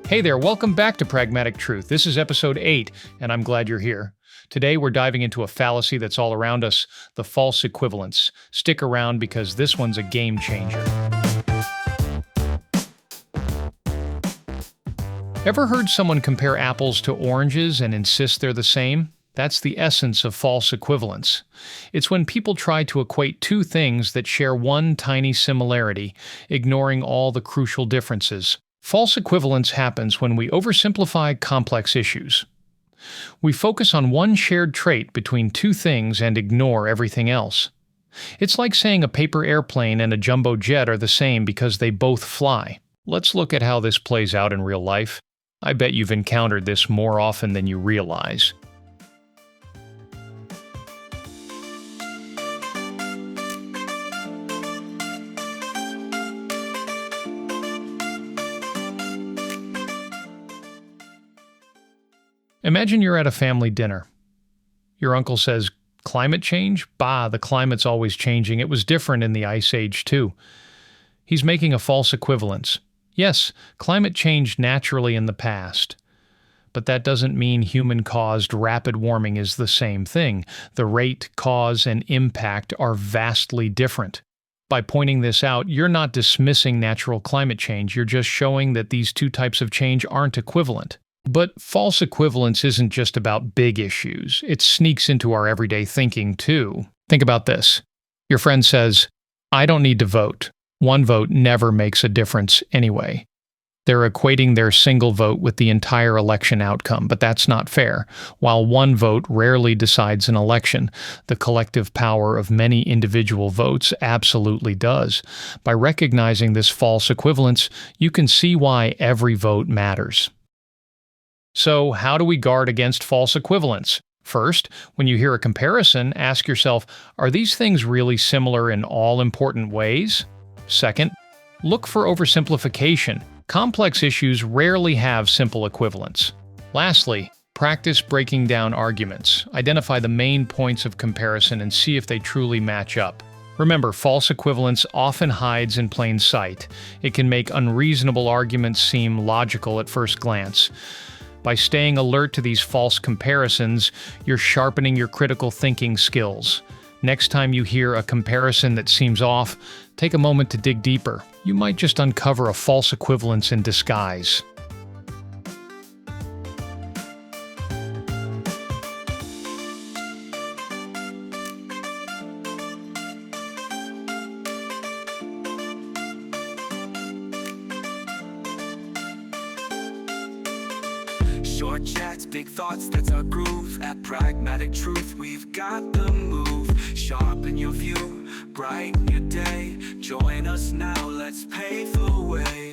Hey there, welcome back to Pragmatic Truth. This is episode 8, and I'm glad you're here. Today we're diving into a fallacy that's all around us, the false equivalence. Stick around because this one's a game changer. Ever heard someone compare apples to oranges and insist they're the same? That's the essence of false equivalence. It's when people try to equate two things that share one tiny similarity, ignoring all the crucial differences. False equivalence happens when we oversimplify complex issues. We focus on one shared trait between two things and ignore everything else. It's like saying a paper airplane and a jumbo jet are the same because they both fly. Let's look at how this plays out in real life. I bet you've encountered this more often than you realize. Imagine you're at a family dinner. Your uncle says, "Climate change? Bah, the climate's always changing. It was different in the Ice Age, too." He's making a false equivalence. Yes, climate changed naturally in the past. But that doesn't mean human-caused rapid warming is the same thing. The rate, cause, and impact are vastly different. By pointing this out, you're not dismissing natural climate change. You're just showing that these two types of change aren't equivalent. But false equivalence isn't just about big issues. It sneaks into our everyday thinking, too. Think about this. Your friend says, "I don't need to vote. One vote never makes a difference anyway." They're equating their single vote with the entire election outcome, but that's not fair. While one vote rarely decides an election, the collective power of many individual votes absolutely does. By recognizing this false equivalence, you can see why every vote matters. So, how do we guard against false equivalence? First, when you hear a comparison, ask yourself, are these things really similar in all important ways? Second, look for oversimplification. Complex issues rarely have simple equivalents. Lastly, practice breaking down arguments. Identify the main points of comparison and see if they truly match up. Remember, false equivalence often hides in plain sight. It can make unreasonable arguments seem logical at first glance. By staying alert to these false comparisons, you're sharpening your critical thinking skills. Next time you hear a comparison that seems off, take a moment to dig deeper. You might just uncover a false equivalence in disguise. Short chats, big thoughts, that's our groove. At Pragmatic Truth, we've got the move. Sharpen your view, brighten your day. Join us now, let's pave the way.